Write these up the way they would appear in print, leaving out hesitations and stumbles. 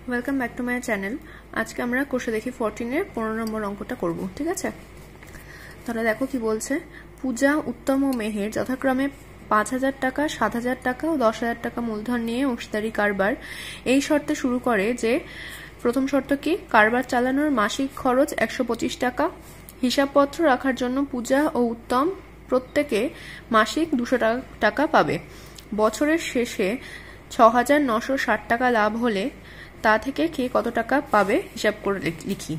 Welcome back to my channel. আজকে আমরা কোষে দেখি 14 এর 15 নম্বর অঙ্কটা করব, ঠিক আছে? তাহলে দেখো কি বলছে। পূজা, উত্তম ও মেহের যথাক্রমে 5,000 টাকা, 7,000 টাকা ও 10,000 টাকা মূলধন নিয়ে অংশীদারি কারবার এই শর্তে শুরু করে যে, প্রথম শর্ত কি, কারবার চালানোর মাসিক খরচ 125 টাকা, হিসাবপত্র রাখার জন্য পূজা ও উত্তম প্রত্যেকে মাসিক 200 টাকা পাবে। বছরের শেষে 6,960 টাকা লাভ হলে তা থেকে কে কত টাকা পাবে হিসাব করে লিখি।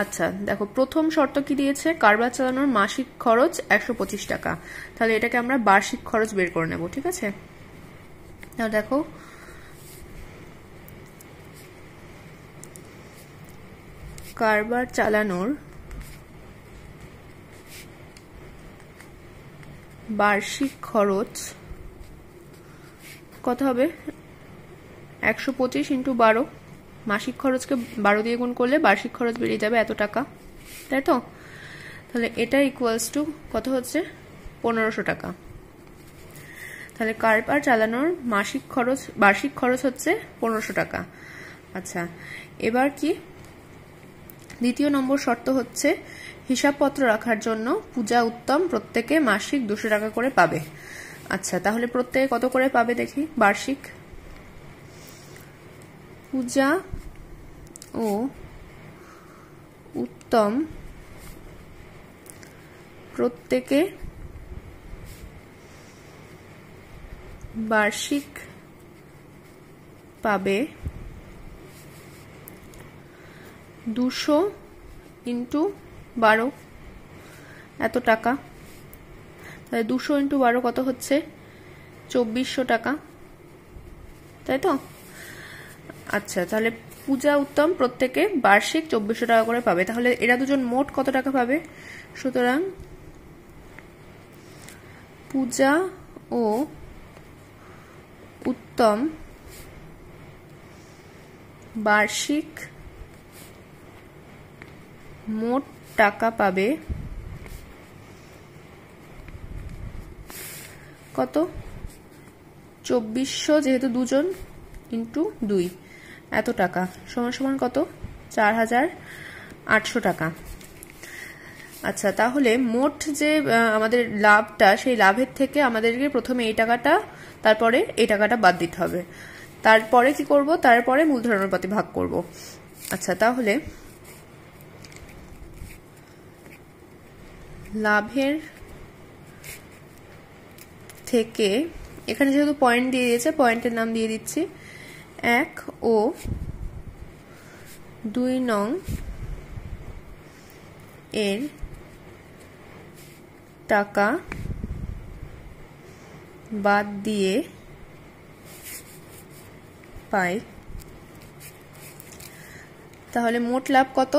আচ্ছা দেখো, প্রথম শর্ত কি দিয়েছে, কারবার চালানোর মাসিক খরচ 125 টাকা। তাহলে এটাকে আমরা বার্ষিক খরচ বের করে নেব, ঠিক আছে? তাহলে দেখো, কারবার চালানোর বার্ষিক খরচ কত হবে? 125 ইন্টু 12, মাসিক খরচকে 12 দিয়ে গুণ করলে বার্ষিক খরচ বেরিয়ে যাবে এত টাকা, তাই তো? তাহলে এটা ইকুয়ালস টু কত হচ্ছে? 1500 টাকা। তাহলে কারবার চালানোর মাসিক খরচ, বার্ষিক খরচ হচ্ছে 1500 টাকা। আচ্ছা, এবার কি দ্বিতীয় নম্বর শর্ত হচ্ছে, হিসাবপত্র রাখার জন্য পূজা, উত্তম প্রত্যেকে মাসিক 200 টাকা করে পাবে। আচ্ছা, তাহলে প্রত্যেকে কত করে পাবে দেখি বার্ষিক। পূজা ও উত্তম প্রত্যেকে বার্ষিক পাবে 200 ইন্টু 12 এত টাকা। তাহলে 200 ইন্টু 12 কত হচ্ছে? 2400 টাকা, তাই তো? আচ্ছা, তাহলে পূজা, উত্তম প্রত্যেকে বার্ষিক 2400 টাকা করে পাবে। তাহলে এরা দুজন মোট কত টাকা পাবে? সুতরাং পূজা ও উত্তম বার্ষিক মোট টাকা পাবে কত? 2400 যেহেতু দুজন ইন্টু 2 এত টাকা সমান সমান কত? 4,800 টাকা। আচ্ছা, তাহলে মোট যে আমাদের লাভটা, সেই লাভের থেকে আমাদেরকে প্রথমে এই টাকাটা, তারপরে এই টাকাটা বাদ দিতে হবে। তারপরে কি করব? তারপরে মূলধন অনুপাতে ভাগ করব। আচ্ছা, তাহলে লাভের থেকে, এখানে যেহেতু পয়েন্ট দিয়ে দিয়েছে, পয়েন্টের নাম দিয়ে দিচ্ছি 1 ও 2 নং এর টাকা বাদ দিয়ে পাই। তাহলে মোট লাভ কত?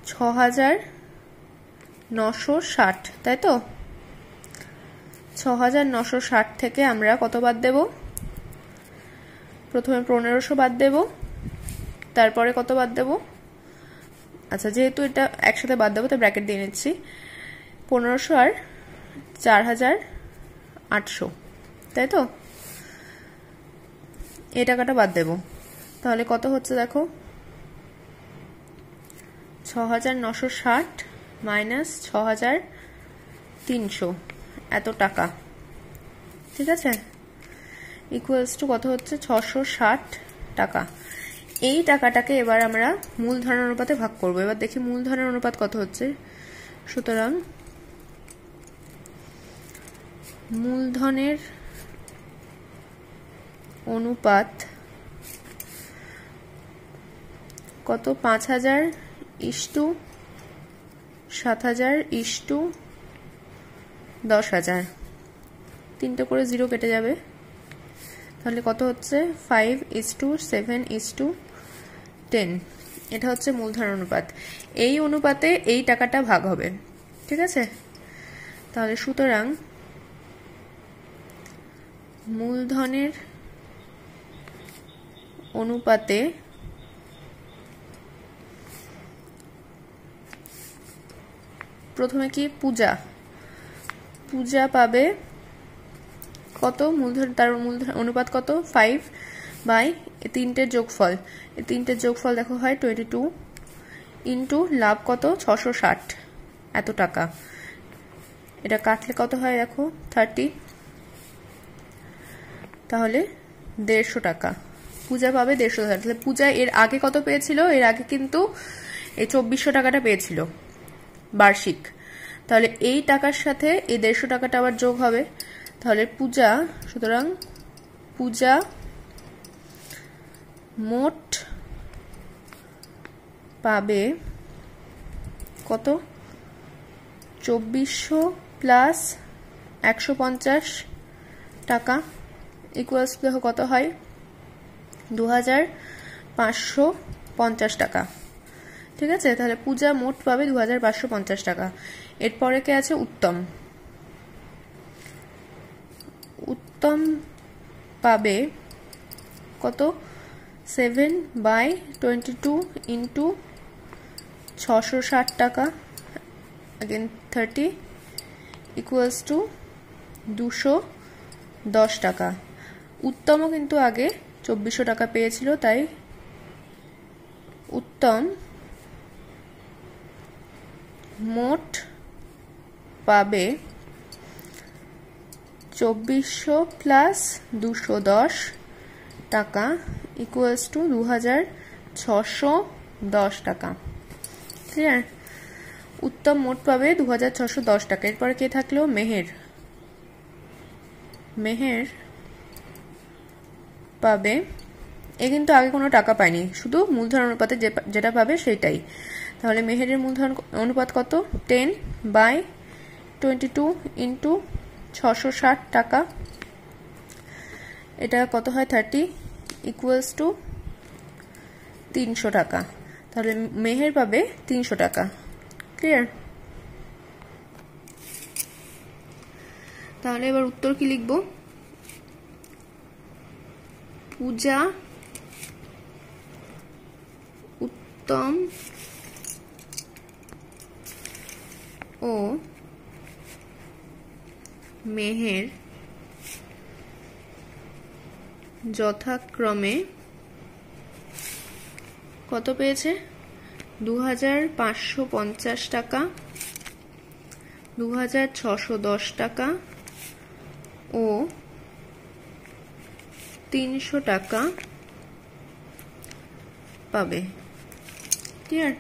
6,960, তাই তো? 6,960 থেকে আমরা কত বাদ দেব? প্রথমে 1500 বাদ দেব, তারপরে কত বাদ দেব? আচ্ছা, যেহেতু এটা একসাথে বাদ দেবো তাই ব্র্যাকেট দিয়ে নিচ্ছি। 1500 আর 4,800, তাই তো? এই টাকাটা বাদ দেব। তাহলে কত হচ্ছে দেখো, 6,960 মাইনাস 6,300 এত টাকা, ঠিক আছে? ইকুয়ালস টু কত হচ্ছে? 660 টাকা। এই টাকাটাকে এবার আমরা মূলধনের অনুপাতে ভাগ করব। এবার দেখি মূলধনের অনুপাত কত হচ্ছে। সুতরাং মূলধনের অনুপাত কত? 5,000 ইস্টু 7,000 ইস্টু 10,000, 3টে করে 0 কেটে যাবে। তাহলে কত হচ্ছে? 5:7:10। এটা হচ্ছে মূলধন অনুপাত। এই অনুপাতে এই টাকাটা ভাগ হবে, ঠিক আছে? তাহলে সুতরাং মূলধনের অনুপাতে প্রথমে কি, পূজা পাবে কত মূলধন, তার মূলধন অনুপাত কত 5 বাই তিনটের যোগফল, এই তিনটের যোগফল দেখো হয় 22 ইন্টু লাভ কত 660 এত টাকা, এটা কাটলে কত হয় দেখো 30, তাহলে 150 টাকা পূজা পাবে। 150 টাকা। তাহলে পূজা এর আগে কত পেয়েছিল, এর আগে কিন্তু এই 2400 টাকাটা পেয়েছিল বার্ষিক, তাহলে এই টাকার সাথে এই 150 টাকাটা আবার যোগ হবে, তাহলে পূজা, সুতরাং পূজা মোট পাবে কত 2400 প্লাস 150 টাকা ইকুয়ালস দেখো কত হয় 2550 টাকা। ঠিক আছে, তাহলে পূজা মোট পাবে 2550 টাকা। এরপরে কে আছে উত্তম, উত্তম পাবে কত 7 বাই 22 ইন্টু 660 টাকা again 30 equals to 210 টাকা। উত্তমও কিন্তু আগে 2400 টাকা পেয়েছিল, তাই উত্তম মোট পাবে 2400 প্লাস 210 টাকা ইকুয়ালস টু 2610 টাকা। ক্লিয়ার, উত্তম মোট পাবে 2610 টাকা। এরপরে কে থাকলো মেহের, মেহের পাবে, এ কিন্তু আগে কোনো টাকা পায়নি, শুধু মূলধন অনুপাতে যেটা পাবে সেটাই। তাহলে মেহেরের মূলধন অনুপাত কত 10 বাই 22 ইন্টু 660 টাকা, এটা কত হয় 30 ইকুয়ালস টু 300 টাকা। তাহলে মেহের পাবে 300 টাকা। ক্লিয়ার, তাহলে এবার উত্তর কি লিখব, পূজা উত্তম ও মেহের যথাক্রমে কত পেয়েছে 2550 টাকা, 2610 টাকা ও 300 টাকা পাবে। ক্লিয়ার।